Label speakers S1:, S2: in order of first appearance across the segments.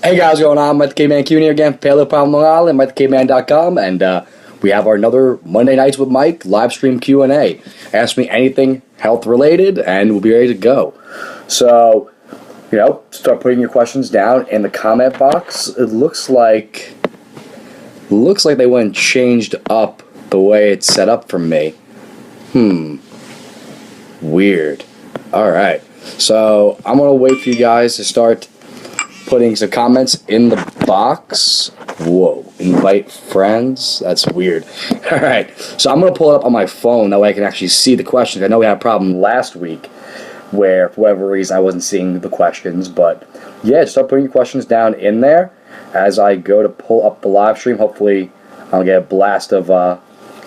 S1: Hey guys, what's going on? Mike the Caveman Q here again, Paleo Palm Long Island, MikeTheCaveman.com, and we have our another Monday Nights with Mike live stream Q&A. Ask me anything health related, and we'll be ready to go. So, start putting your questions down in the comment box. It looks like they went and changed up the way it's set up for me. Weird. All right. So I'm gonna wait for you guys to start putting some comments in the box. Whoa, invite friends? That's weird. Alright, so I'm going to pull it up on my phone, that way I can actually see the questions. I know we had a problem last week where, for whatever reason, I wasn't seeing the questions, but yeah, just start putting your questions down in there as I go to pull up the live stream. Hopefully, I'll get a blast of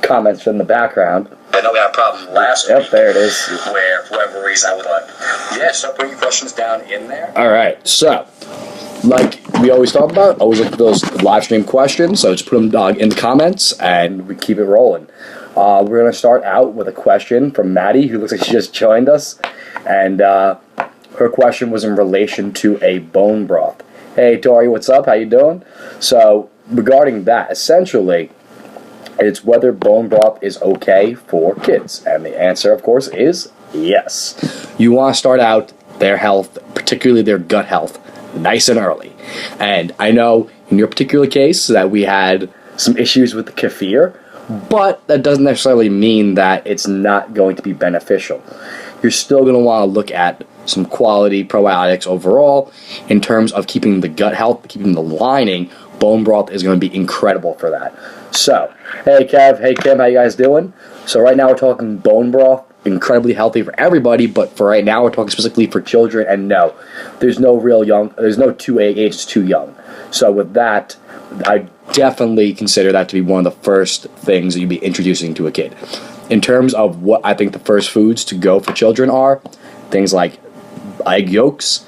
S1: comments in the background. I know we had a problem last week. Yep, there it is. Where, for whatever reason, I was like, yeah, start putting your questions down in there. Alright, so like we always talk about, always look for those live stream questions, so just put them in the comments and we keep it rolling. We're going to start out with a question from Maddie, who looks like she just joined us, and her question was in relation to a bone broth. Hey Tori, what's up? How you doing? So regarding that, essentially it's whether bone broth is okay for kids, and the answer of course is yes. You want to start out their health, particularly their gut health, nice and early. And I know in your particular case that we had some issues with the kefir, but that doesn't necessarily mean that it's not going to be beneficial. You're still going to want to look at some quality probiotics overall in terms of keeping the gut health, keeping the lining. Bone broth is going to be incredible for that. So, hey Kev, hey Kim, how you guys doing? So right now we're talking bone broth. Incredibly healthy for everybody, but for right now we're talking specifically for children, and no, there's no two age too young. So with that, I definitely consider that to be one of the first things that you'd be introducing to a kid. In terms of what I think the first foods to go for children are, things like egg yolks,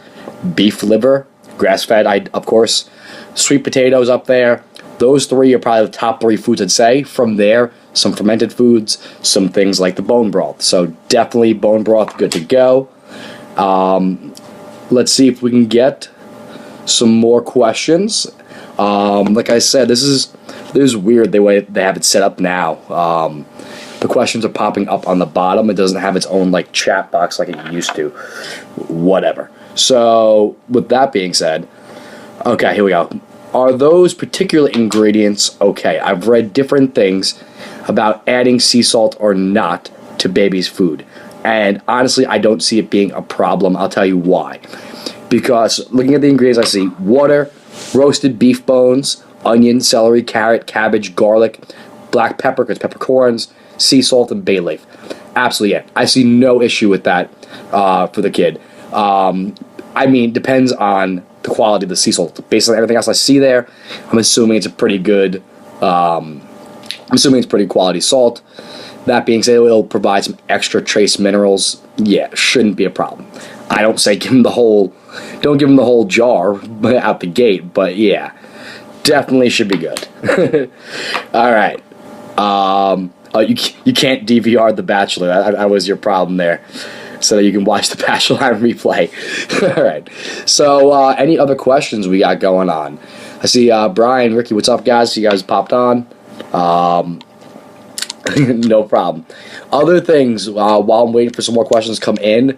S1: beef liver, grass-fed, of course, sweet potatoes up there. Those three are probably the top three foods I'd say. From there, some fermented foods, some things like the bone broth. So definitely bone broth, good to go. Let's see if we can get some more questions. Like I said, this is weird the way they have it set up now. The questions are popping up on the bottom. It doesn't have its own like chat box like it used to. Whatever. So with that being said, okay, here we go. Are those particular ingredients okay? I've read different things about adding sea salt or not to baby's food. And honestly, I don't see it being a problem. I'll tell you why. Because looking at the ingredients, I see water, roasted beef bones, onion, celery, carrot, cabbage, garlic, black pepper, because peppercorns, sea salt, and bay leaf. Absolutely, yeah. I see no issue with that for the kid. I mean, depends on the quality of the sea salt. Based on everything else I see there, I'm assuming it's a pretty good, I'm assuming it's pretty quality salt. That being said, it'll provide some extra trace minerals. Yeah, shouldn't be a problem. I don't say don't give them the whole jar out the gate, but yeah, definitely should be good. All right. You can't DVR The Bachelor. That was your problem there. So that you can watch The Bachelor on replay. Alright. So, any other questions we got going on? I see Brian, Ricky, what's up, guys? You guys popped on. No problem. Other things, while I'm waiting for some more questions to come in,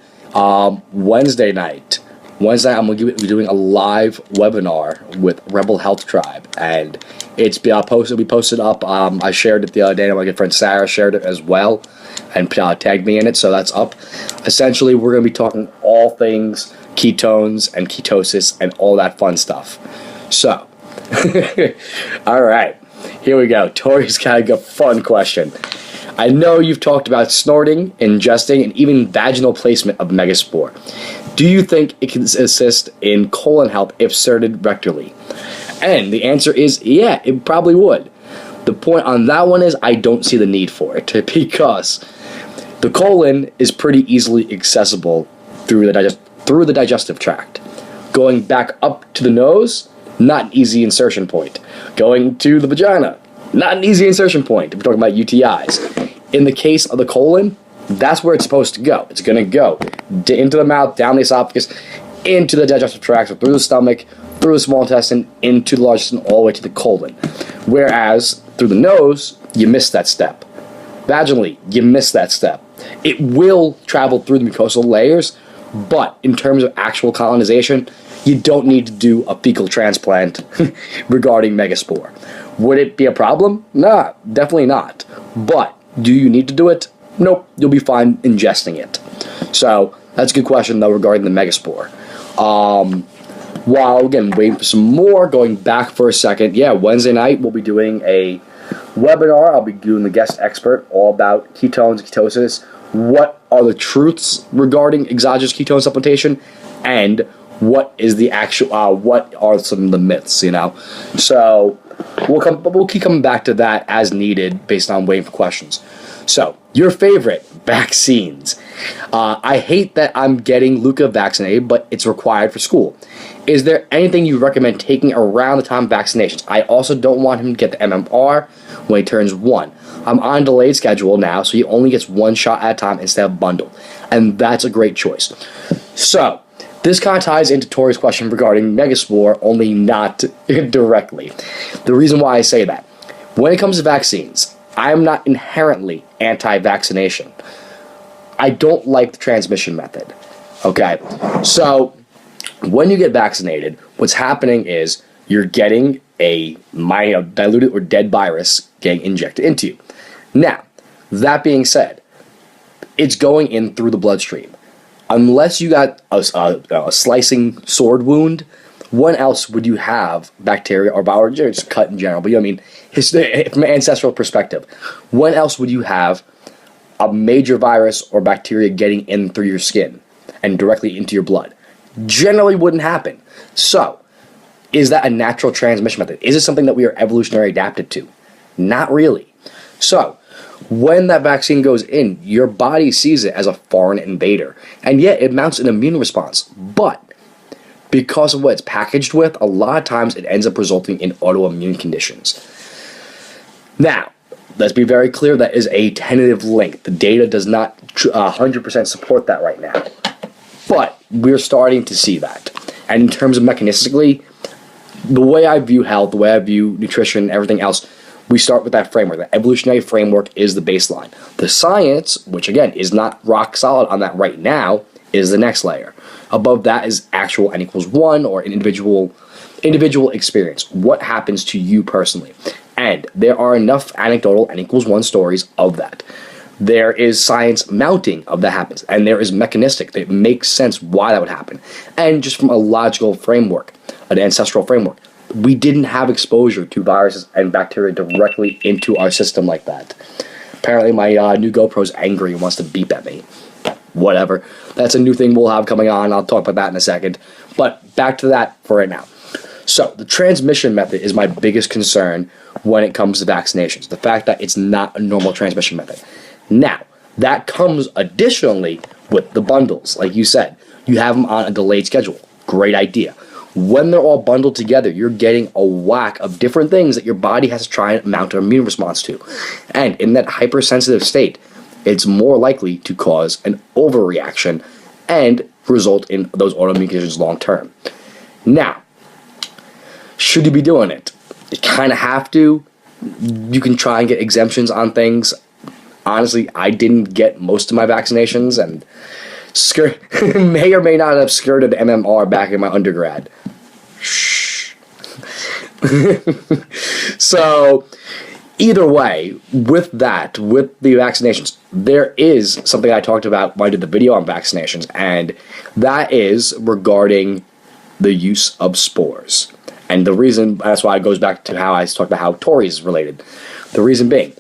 S1: Wednesday night, I'm going to be doing a live webinar with Rebel Health Tribe, and it'll be posted up. I shared it the other day, and my good friend Sarah shared it as well, and tagged me in it, so that's up. Essentially, we're going to be talking all things ketones and ketosis and all that fun stuff. So, alright, here we go. Tori's got a fun question. I know you've talked about snorting, ingesting, and even vaginal placement of Megaspore. Do you think it can assist in colon health if inserted rectally? And the answer is yeah, it probably would. The point on that one is I don't see the need for it, because the colon is pretty easily accessible through the digestive tract. Going back up to the nose, not an easy insertion point. Going to the vagina, not an easy insertion point if we're talking about UTIs. In the case of the colon, that's where it's supposed to go. It's going to go into the mouth, down the esophagus. into the digestive tract, so through the stomach, through the small intestine, into the large intestine, all the way to the colon. Whereas through the nose, you miss that step. Vaginally, you miss that step. It will travel through the mucosal layers, but in terms of actual colonization, you don't need to do a fecal transplant regarding megaspore. Would it be a problem? Nah, definitely not. But do you need to do it? Nope, you'll be fine ingesting it. So that's a good question though regarding the megaspore. While again waiting for some more, going back for a second, yeah, Wednesday night we'll be doing a webinar. I'll be doing the guest expert all about ketones, ketosis, what are the truths regarding exogenous ketone supplementation, and what is the actual, what are some of the myths, you know? So we'll keep coming back to that as needed based on waiting for questions. So, your favorite vaccines. I hate that I'm getting Luca vaccinated, but it's required for school. Is there anything you recommend taking around the time of vaccinations? I also don't want him to get the MMR when he turns 1. I'm on a delayed schedule now, so he only gets 1 shot at a time instead of bundled. And that's a great choice. So, this kind of ties into Tori's question regarding megaspore, only not directly. The reason why I say that, when it comes to vaccines, I am not inherently anti-vaccination. I don't like the transmission method. Okay? So, when you get vaccinated, what's happening is you're getting a diluted or dead virus getting injected into you. Now, that being said, it's going in through the bloodstream. Unless you got a slicing sword wound, when else would you have bacteria or virus, just cut in general, but you know what I mean, from an ancestral perspective, when else would you have a major virus or bacteria getting in through your skin and directly into your blood? Generally wouldn't happen. So, is that a natural transmission method? Is it something that we are evolutionarily adapted to? Not really. So, when that vaccine goes in, your body sees it as a foreign invader, and yet it mounts an immune response. But because of what it's packaged with, a lot of times it ends up resulting in autoimmune conditions. Now, let's be very clear, that is a tentative link. The data does not 100% support that right now. But we're starting to see that. And in terms of mechanistically, the way I view health, the way I view nutrition, everything else, we start with that framework. The evolutionary framework is the baseline. The science, which again is not rock solid on that right now, is the next layer. Above that is actual N equals 1 or an individual experience. What happens to you personally? And there are enough anecdotal N equals 1 stories of that. There is science mounting of that happens, and there is mechanistic that makes sense why that would happen. And just from a logical framework, an ancestral framework, we didn't have exposure to viruses and bacteria directly into our system like that. Apparently my new GoPro's angry and wants to beep at me. Whatever. That's a new thing we'll have coming on. I'll talk about that in a second. But back to that for right now. So, the transmission method is my biggest concern when it comes to vaccinations. The fact that it's not a normal transmission method. Now, that comes additionally with the bundles. Like you said, you have them on a delayed schedule. Great idea. When they're all bundled together, you're getting a whack of different things that your body has to try and mount an immune response to. And in that hypersensitive state, it's more likely to cause an overreaction and result in those autoimmune conditions long term. Now, should you be doing it? You kind of have to. You can try and get exemptions on things. Honestly, I didn't get most of my vaccinations and may or may not have skirted MMR back in my undergrad. Shh. So, either way, with the vaccinations, there is something I talked about when I did the video on vaccinations, and that is regarding the use of spores. And the reason, that's why it goes back to how I talked about how Tori's is related. The reason being,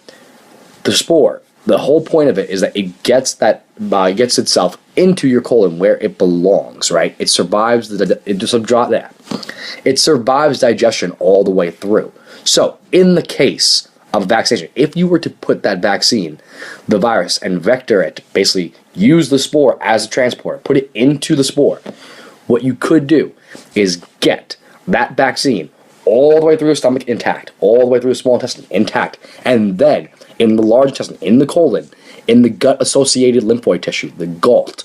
S1: the spore, the whole point of it is that it gets itself into your colon where it belongs, right? It survives it survives digestion all the way through. So, in the case of vaccination, if you were to put that vaccine, the virus, and vector it, basically use the spore as a transporter, put it into the spore, what you could do is get that vaccine all the way through the stomach intact, all the way through the small intestine intact, and then in the large intestine, in the colon, in the gut-associated lymphoid tissue, the GALT,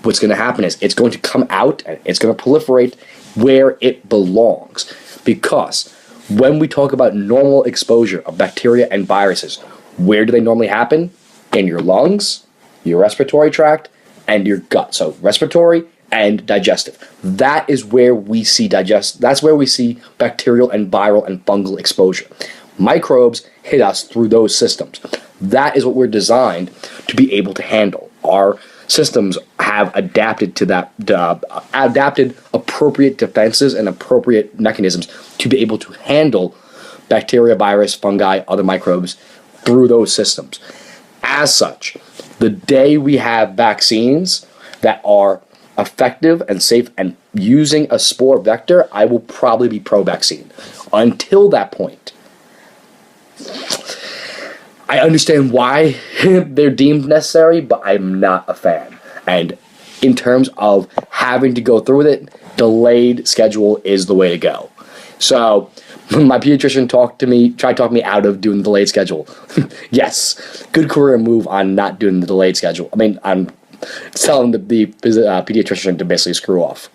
S1: what's going to happen is it's going to come out and it's going to proliferate where it belongs. Because when we talk about normal exposure of bacteria and viruses, where do they normally happen? In your lungs, your respiratory tract, and your gut. So respiratory and digestive. That is where we see that's where we see bacterial and viral and fungal exposure. Microbes hit us through those systems. That is what we're designed to be able to handle. Our systems have adapted to that, adapted appropriate defenses and appropriate mechanisms to be able to handle bacteria, virus, fungi, other microbes through those systems. As such, the day we have vaccines that are effective and safe and using a spore vector, I will probably be pro-vaccine. Until that point, I understand why they're deemed necessary, but I'm not a fan. And in terms of having to go through with it, delayed schedule is the way to go. So my pediatrician tried to talk me out of doing the delayed schedule. Yes, good career move on not doing the delayed schedule. I mean, I'm telling the pediatrician to basically screw off.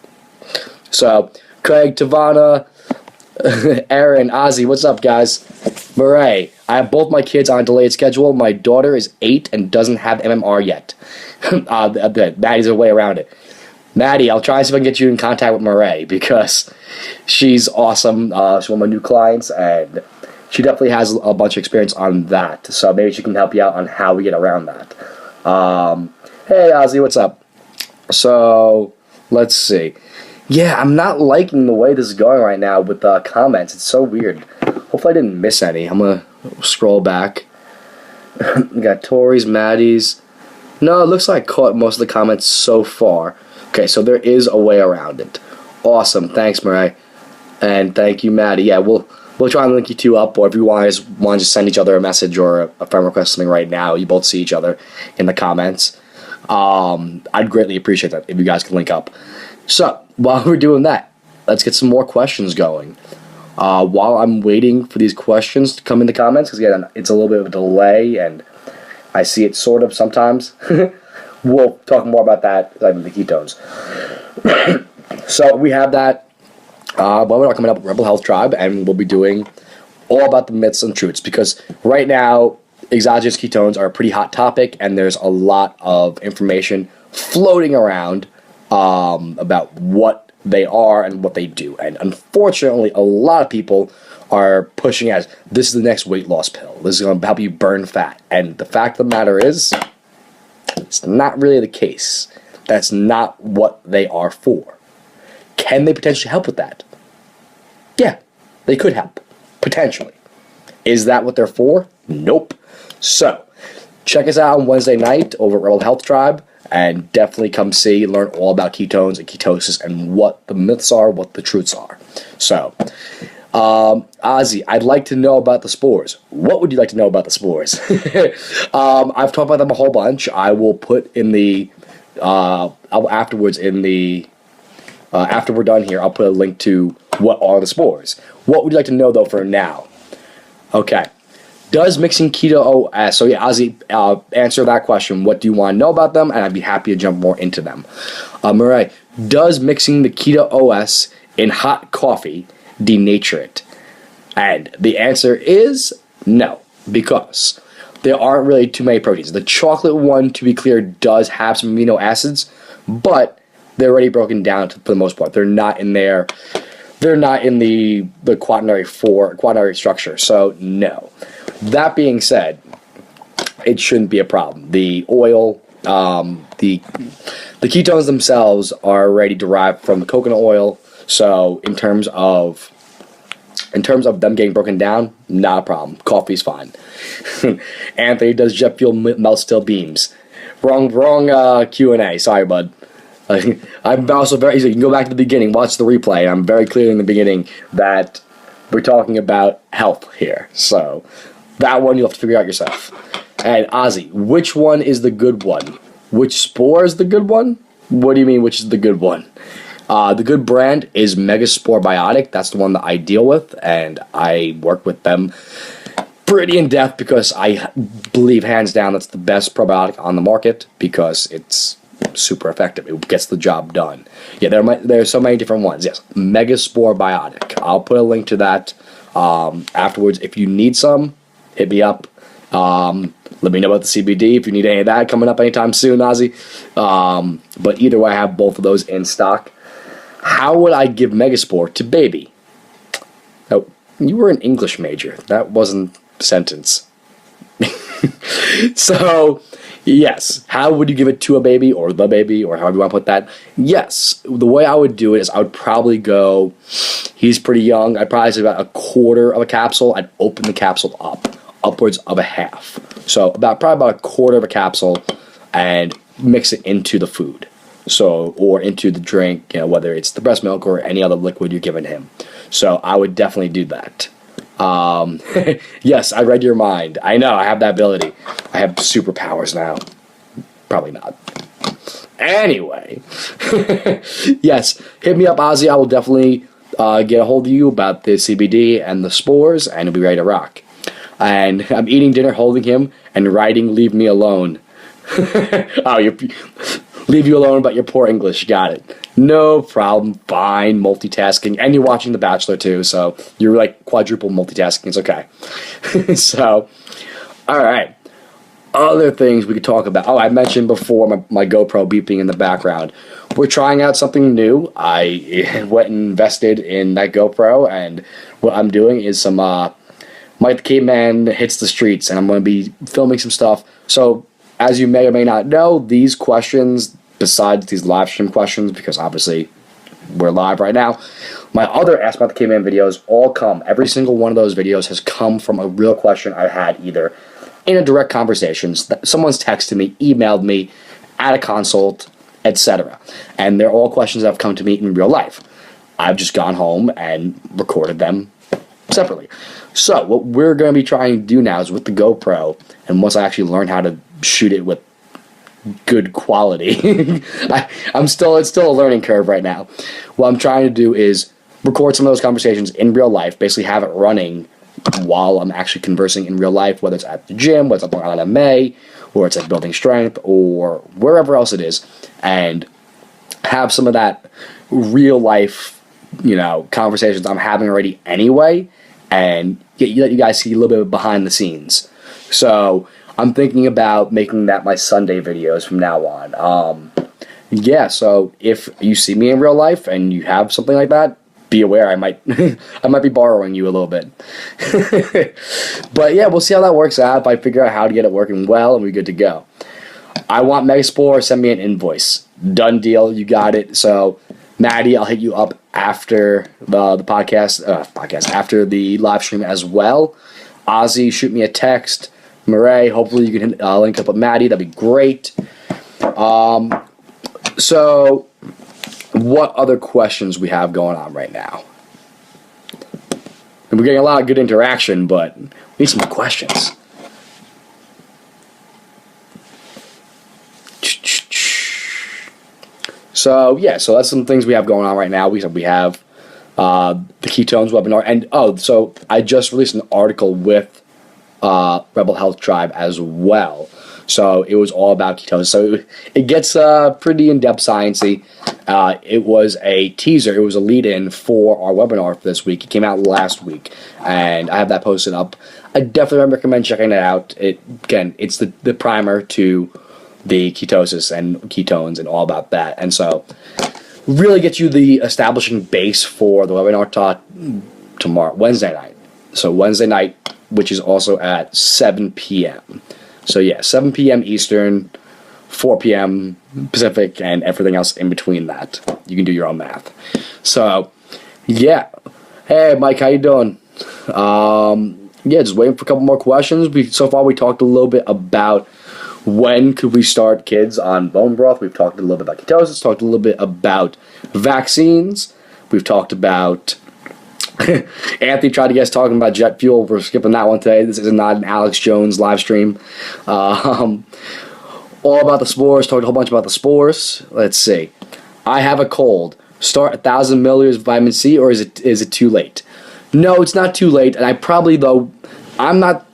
S1: So, Craig, Tavana, Aaron, Ozzy, what's up, guys? Murray, I have both my kids on a delayed schedule. My daughter is 8 and doesn't have MMR yet. Maddie's a way around it. Maddie, I'll try and see if I can get you in contact with Murray because she's awesome. She's one of my new clients, and she definitely has a bunch of experience on that. So maybe she can help you out on how we get around that. Hey, Ozzy, what's up? So, let's see. Yeah, I'm not liking the way this is going right now with comments. It's so weird. Hopefully I didn't miss any. I'm going to scroll back. We got Tori's, Maddie's. No, it looks like I caught most of the comments so far. Okay, so there is a way around it. Awesome. Thanks, Murray. And thank you, Maddie. Yeah, we'll try and link you two up, or if you want to just send each other a message or a friend request something right now, you both see each other in the comments. I'd greatly appreciate that if you guys can link up. So, while we're doing that, let's get some more questions going. While I'm waiting for these questions to come in the comments, because again, it's a little bit of a delay, and I see it sort of sometimes. We'll talk more about that in the ketones. So, we have that. We're coming up with Rebel Health Tribe, and we'll be doing all about the myths and truths, because right now, exogenous ketones are a pretty hot topic, and there's a lot of information floating around about what they are and what they do. And unfortunately, a lot of people are pushing as, this is the next weight loss pill. This is going to help you burn fat. And the fact of the matter is, it's not really the case. That's not what they are for. Can they potentially help with that? Yeah, they could help. Potentially. Is that what they're for? Nope. So, check us out on Wednesday night over at Rebel Health Tribe, and definitely come see and learn all about ketones and ketosis and what the myths are, what the truths are. So, Ozzy, I'd like to know about the spores. What would you like to know about the spores? I've talked about them a whole bunch. I will put in the, afterwards in the, after we're done here, I'll put a link to what are the spores. What would you like to know, though, for now? Okay. Does mixing keto OS, so yeah, Ozzy, answer that question. What do you want to know about them? And I'd be happy to jump more into them. Murray, does mixing the keto OS in hot coffee denature it? And the answer is no, because there aren't really too many proteins. The chocolate one, to be clear, does have some amino acids, but they're already broken down for the most part. They're not in there. They're not in the quaternary structure, so no. That being said, it shouldn't be a problem. The oil, the ketones themselves are already derived from the coconut oil, so in terms of them getting broken down, not a problem. Coffee's fine. Anthony, does jet fuel melt steel beams? Wrong Q&A. Sorry, bud. I'm also very easy. You can go back to the beginning, watch the replay. I'm very clear in the beginning that we're talking about health here. So that one you'll have to figure out yourself. And Ozzy, which one is the good one? Which spore is the good one? What do you mean, which is the good one? The good brand is Megaspore Biotic. That's the one that I deal with, and I work with them pretty in depth because I believe hands down that's the best probiotic on the market because it's super effective. It gets the job done. Yeah, there are so many different ones. Yes, Megaspore Biotic. I'll put a link to that afterwards. If you need some, hit me up. Let me know about the CBD if you need any of that coming up anytime soon, Ozzy. But either way, I have both of those in stock. How would I give Megaspore to baby? Oh, you were an English major. That wasn't a sentence. So, yes. How would you give it to a baby or the baby or however you want to put that? Yes. The way I would do it is I would probably go, he's pretty young. I'd probably say about a quarter of a capsule. I'd open the capsule up, upwards of a half. So probably about a quarter of a capsule and mix it into the food. So, or into the drink, whether it's the breast milk or any other liquid you're giving him. So I would definitely do that. Yes, I read your mind. I know, I have that ability. I have superpowers now. Probably not. Anyway. Yes, hit me up, Ozzy. I will definitely get a hold of you about the CBD and the spores, and we'll be ready to rock. And I'm eating dinner, holding him, and writing "Leave Me Alone." Oh, leave you alone about your poor English. Got it. No problem. Fine. Multitasking. And you're watching The Bachelor too, so you're like quadruple multitasking. It's okay. So, alright. Other things we could talk about. Oh, I mentioned before my GoPro beeping in the background. We're trying out something new. I went and invested in that GoPro, and what I'm doing is some Mike the Caveman Hits the Streets, and I'm going to be filming some stuff. So, as you may or may not know, these questions, besides these live stream questions, because obviously we're live right now, my other Ask About the Caveman videos all come, every single one of those videos has come from a real question I had either in a direct conversation, someone's texted me, emailed me, at a consult, etc. And they're all questions that have come to me in real life. I've just gone home and recorded them separately. So what we're going to be trying to do now is with the GoPro, and once I actually learn how to shoot it with good quality, it's still a learning curve right now. What I'm trying to do is record some of those conversations in real life, basically have it running while I'm actually conversing in real life, whether it's at the gym, whether it's at an MMA, or it's at building strength, or wherever else it is, and have some of that real life, conversations I'm having already anyway, and let you guys see a little bit of behind the scenes. So I'm thinking about making that my Sunday videos from now on. Yeah, so if you see me in real life and you have something like that, be aware I might be borrowing you a little bit. But yeah, we'll see how that works out. If I figure out how to get it working well, and we're good to go. I want Megaspore, send me an invoice. Done deal, you got it. So Maddie, I'll hit you up after the podcast, after the live stream as well. Ozzy, shoot me a text. Murray, hopefully you can link up with Maddie. That'd be great. So, what other questions we have going on right now? We're getting a lot of good interaction, but we need some more questions. So that's some things we have going on right now. We have the ketones webinar, and so I just released an article with Rebel Health Tribe as well. So it was all about ketones. So it gets pretty in-depth sciencey. It was a teaser. It was a lead-in for our webinar for this week. It came out last week, and I have that posted up. I definitely recommend checking it out. It's the primer to the ketosis and ketones and all about that. And so really gets you the establishing base for the webinar talk tomorrow, Wednesday night. So Wednesday night, which is also at 7 p.m. So yeah, 7 p.m. Eastern, 4 p.m. Pacific, and everything else in between that. You can do your own math. So, yeah. Hey, Mike, how you doing? Just waiting for a couple more questions. So far, we talked a little bit about when could we start kids on bone broth. We've talked a little bit about ketosis, talked a little bit about vaccines. We've talked about Anthony tried to get us talking about jet fuel. We're skipping that one today. This is not an Alex Jones live stream. All about the spores. Talked a whole bunch about the spores. Let's see. I have a cold. Start 1,000 milliliters of vitamin C, or is it too late? No, it's not too late. And I probably, though, I'm not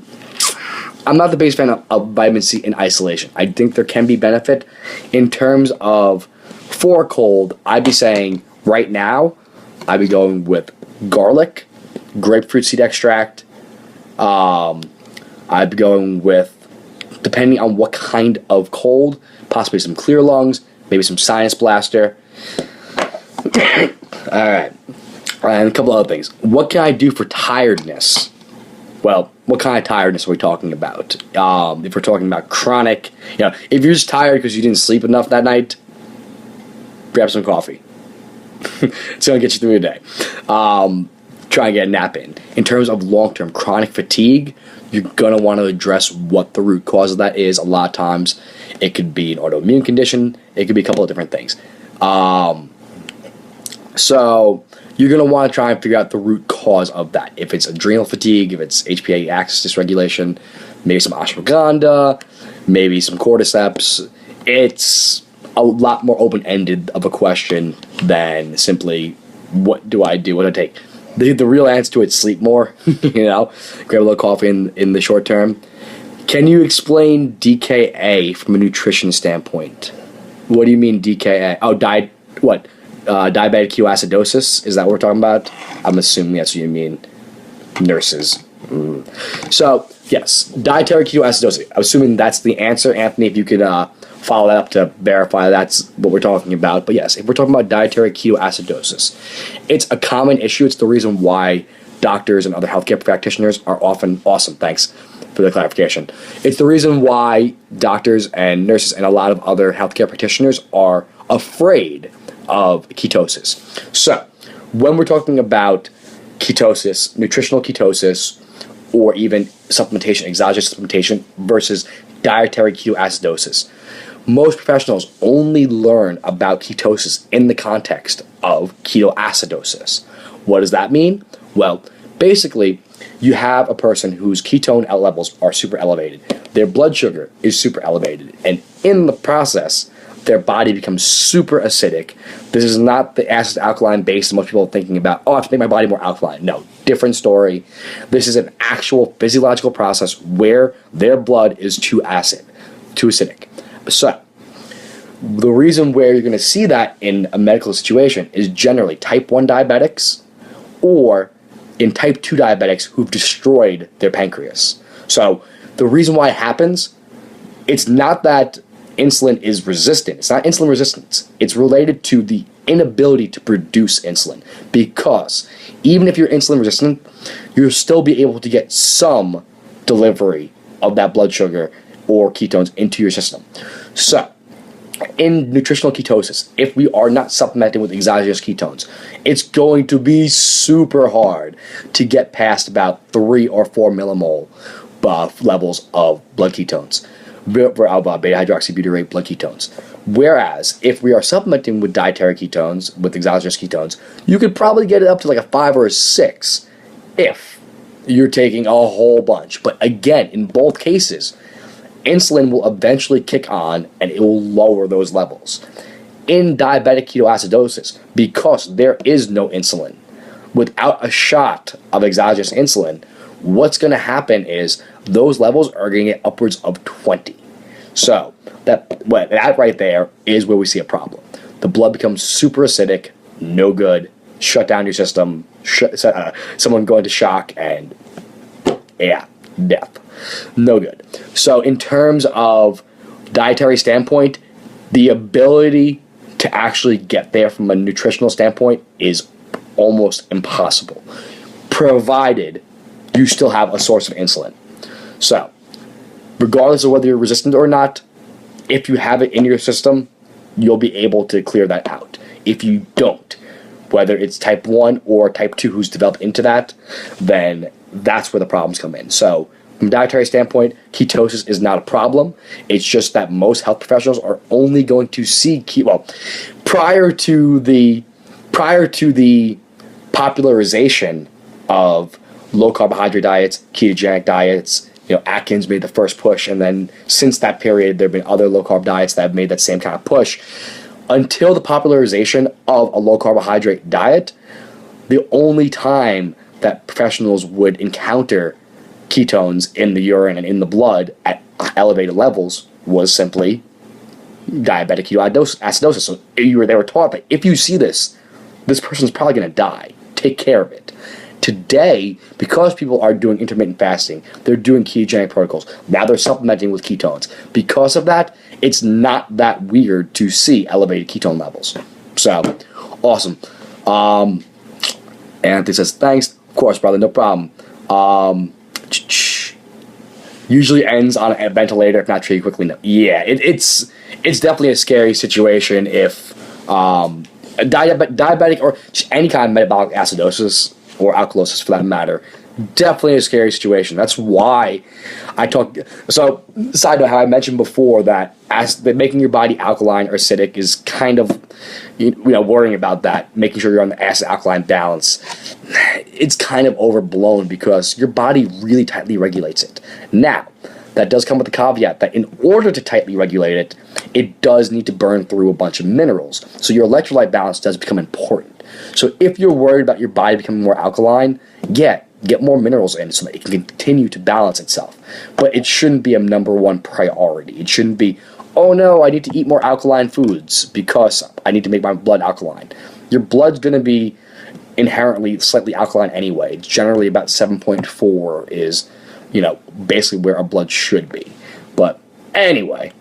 S1: I'm not the biggest fan of vitamin C in isolation. I think there can be benefit in terms of for a cold. I'd be saying right now, I'd be going with garlic, grapefruit seed extract. I'd be going with, depending on what kind of cold, possibly some clear lungs, maybe some sinus blaster. Alright. And a couple other things. What can I do for tiredness? Well, what kind of tiredness are we talking about? If we're talking about chronic, if you're just tired because you didn't sleep enough that night, grab some coffee. It's going to get you through the day. Try and get a nap in. In terms of long-term chronic fatigue, you're going to want to address what the root cause of that is. A lot of times, it could be an autoimmune condition. It could be a couple of different things. So you're going to want to try and figure out the root cause of that. If it's adrenal fatigue, if it's HPA axis dysregulation, maybe some ashwagandha, maybe some cordyceps. It's a lot more open-ended of a question than simply, what do I do? What do I take? The real answer to it is sleep more, grab a little coffee in the short term. Can you explain DKA from a nutrition standpoint? What do you mean DKA? Oh, diabetic ketoacidosis? Is that what we're talking about? I'm assuming that's what you mean. Nurses. So, yes, dietary ketoacidosis. I'm assuming that's the answer. Anthony, if you could follow that up to verify that's what we're talking about. But yes, if we're talking about dietary ketoacidosis, it's a common issue. It's the reason why doctors and other healthcare practitioners are often awesome. Thanks for the clarification. It's the reason why doctors and nurses and a lot of other healthcare practitioners are afraid of ketosis. So, when we're talking about ketosis, nutritional ketosis, or even supplementation, exogenous supplementation versus dietary ketoacidosis, most professionals only learn about ketosis in the context of ketoacidosis. What does that mean? Well, basically, you have a person whose ketone levels are super elevated. Their blood sugar is super elevated. And in the process, their body becomes super acidic. This is not the acid-alkaline base that most people are thinking about. Oh, I have to make my body more alkaline. No, different story. This is an actual physiological process where their blood is too acidic. So, the reason where you're going to see that in a medical situation is generally type 1 diabetics or in type 2 diabetics who've destroyed their pancreas. So, the reason why it happens, it's not that insulin is resistant. It's not insulin resistance. It's related to the inability to produce insulin. Because even if you're insulin resistant, you'll still be able to get some delivery of that blood sugar or ketones into your system. So, in nutritional ketosis, if we are not supplementing with exogenous ketones, it's going to be super hard to get past about 3 or 4 millimole levels of blood ketones, beta-hydroxybutyrate blood ketones. Whereas, if we are supplementing with dietary ketones, with exogenous ketones, you could probably get it up to like a 5 or a 6 if you're taking a whole bunch. But again, in both cases, insulin will eventually kick on and it will lower those levels. In diabetic ketoacidosis, because there is no insulin, without a shot of exogenous insulin, what's going to happen is those levels are going to get upwards of 20. So, that right there is where we see a problem. The blood becomes super acidic, no good, shut down your system, someone going to shock, and death. No good. So in terms of dietary standpoint, the ability to actually get there from a nutritional standpoint is almost impossible, provided you still have a source of insulin. So, regardless of whether you're resistant or not, if you have it in your system, you'll be able to clear that out. If you don't, whether it's type 1 or type 2 who's developed into that, then that's where the problems come in. So, from a dietary standpoint, ketosis is not a problem. It's just that most health professionals are only going to see prior to the popularization of low carbohydrate diets, ketogenic diets, Atkins made the first push, and then since that period, there have been other low carb diets that have made that same kind of push. Until the popularization of a low carbohydrate diet, the only time that professionals would encounter ketones in the urine and in the blood at elevated levels was simply diabetic ketoacidosis. So they were taught that if you see this person's probably going to die. Take care of it. Today, because people are doing intermittent fasting, they're doing ketogenic protocols. Now they're supplementing with ketones. Because of that, it's not that weird to see elevated ketone levels. So, awesome. Anthony says, thanks. Of course, brother, no problem. Usually ends on a ventilator if not treated quickly. No. Yeah, it's definitely a scary situation if diabetic or just any kind of metabolic acidosis or alkalosis for that matter, definitely a scary situation. That's why I talk. So, side note, how I mentioned before that making your body alkaline or acidic is kind of, worrying about that, making sure you're on the acid-alkaline balance. It's kind of overblown because your body really tightly regulates it. Now, that does come with the caveat that in order to tightly regulate it, it does need to burn through a bunch of minerals. So your electrolyte balance does become important. So if you're worried about your body becoming more alkaline, get more minerals in so that it can continue to balance itself. But it shouldn't be a number one priority. It shouldn't be, oh no, I need to eat more alkaline foods because I need to make my blood alkaline. Your blood's going to be inherently slightly alkaline anyway. It's generally about 7.4 is, basically where our blood should be. But anyway,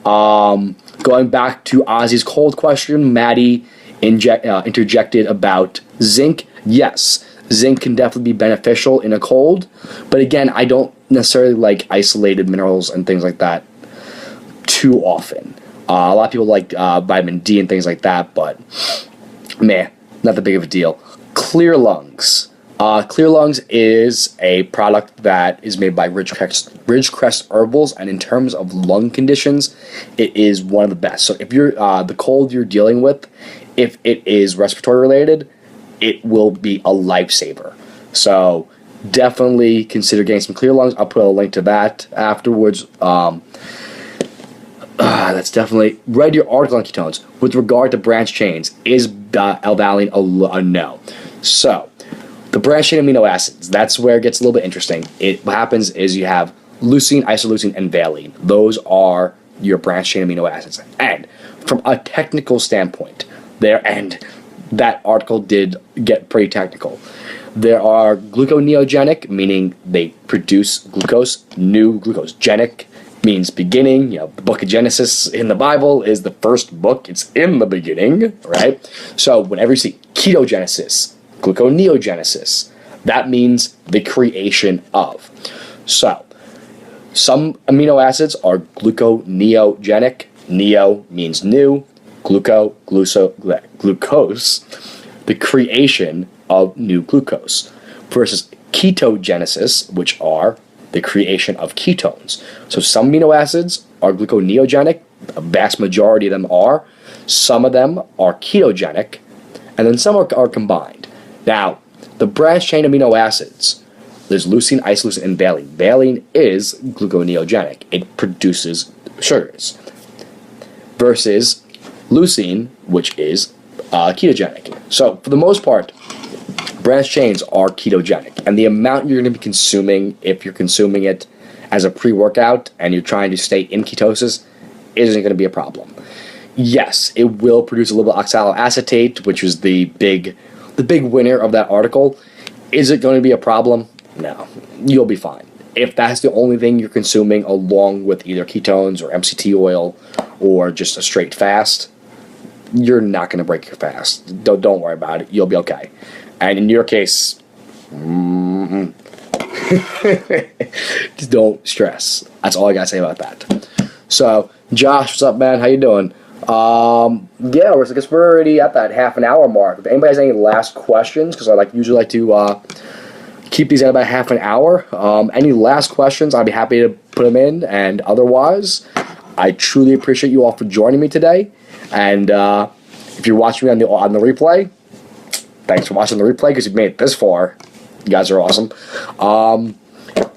S1: going back to Ozzy's cold question, Maddie interjected about zinc. Yes, zinc can definitely be beneficial in a cold, but again, I don't necessarily like isolated minerals and things like that too often. A lot of people like vitamin D and things like that, but meh, not that big of a deal. Clear Lungs. Clear Lungs is a product that is made by Ridgecrest Herbals, and in terms of lung conditions, it is one of the best. So if you're the cold you're dealing with, if it is respiratory related, it will be a lifesaver. So definitely consider getting some Clear Lungs. I'll put a link to that afterwards. That's definitely read your article on ketones. With regard to branch chains, is L-valine a no? So the branched chain amino acids, that's where it gets a little bit interesting. What happens is you have leucine, isoleucine, and valine. Those are your branched chain amino acids. And from a technical standpoint, that article did get pretty technical. There are gluconeogenic, meaning they produce glucose, new glucose. Genic means beginning. The book of Genesis in the Bible is the first book. It's in the beginning, right? So whenever you see ketogenesis, gluconeogenesis, that means the creation of. So some amino acids are gluconeogenic. Neo means new. Glucose, the creation of new glucose. Versus ketogenesis, which are the creation of ketones. So some amino acids are gluconeogenic. A vast majority of them are. Some of them are ketogenic. And then some are combined. Now, the branched chain amino acids, there's leucine, isoleucine, and valine. Valine is gluconeogenic. It produces sugars. Versus leucine, which is ketogenic. So, for the most part, branched chains are ketogenic. And the amount you're going to be consuming, if you're consuming it as a pre-workout and you're trying to stay in ketosis, isn't going to be a problem. Yes, it will produce a little bit of oxaloacetate, which is the big winner of that article. Is it going to be a problem? No. You'll be fine. If that's the only thing you're consuming along with either ketones or MCT oil or just a straight fast, you're not going to break your fast. Don't worry about it. You'll be okay. And in your case, just don't stress. That's all I got to say about that. So, Josh, what's up, man? How you doing? Yeah, I guess we're already at that half an hour mark. If anybody has any last questions, because I usually like to keep these at about half an hour. Any last questions, I'd be happy to put them in. And otherwise, I truly appreciate you all for joining me today. And if you're watching me on the replay, thanks for watching the replay because you've made it this far. You guys are awesome.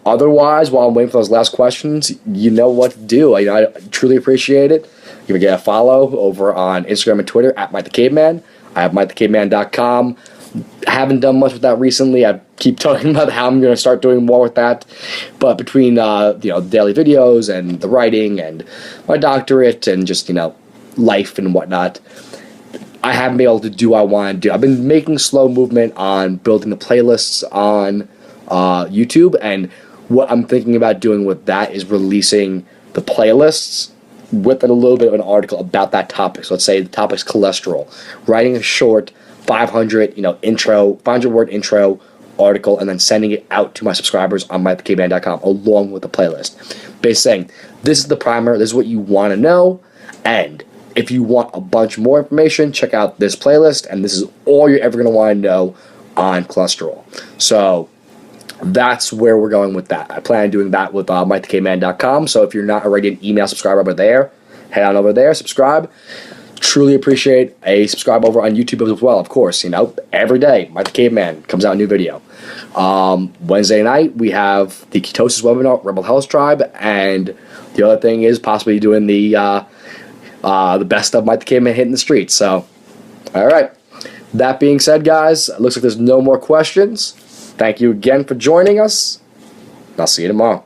S1: Otherwise, while I'm waiting for those last questions, you know what to do. I truly appreciate it. You can get a follow over on Instagram and Twitter at MikeTheCaveman. I have MikeTheCaveman.com. I haven't done much with that recently. I keep talking about how I'm going to start doing more with that. But between daily videos and the writing and my doctorate and just life and whatnot, I haven't been able to do what I want to do. I've been making slow movement on building the playlists on YouTube, and what I'm thinking about doing with that is releasing the playlists with a little bit of an article about that topic. So let's say the topic's cholesterol. Writing a short 500 word intro article, and then sending it out to my subscribers on mythecaveman.com along with the playlist. Basically saying, this is the primer, this is what you want to know, and if you want a bunch more information, check out this playlist, and this is all you're ever going to want to know on cholesterol. So that's where we're going with that. I plan on doing that with MikeTheCaveman.com, so if you're not already an email subscriber over there, head on over there, subscribe. Truly appreciate a subscribe over on YouTube as well, of course. Every day, Mike the Caveman comes out a new video. Wednesday night, we have the Ketosis webinar, Rebel Health Tribe, and the other thing is possibly doing the best of Mike the Caveman hitting the streets. So, all right. That being said, guys, it looks like there's no more questions. Thank you again for joining us. I'll see you tomorrow.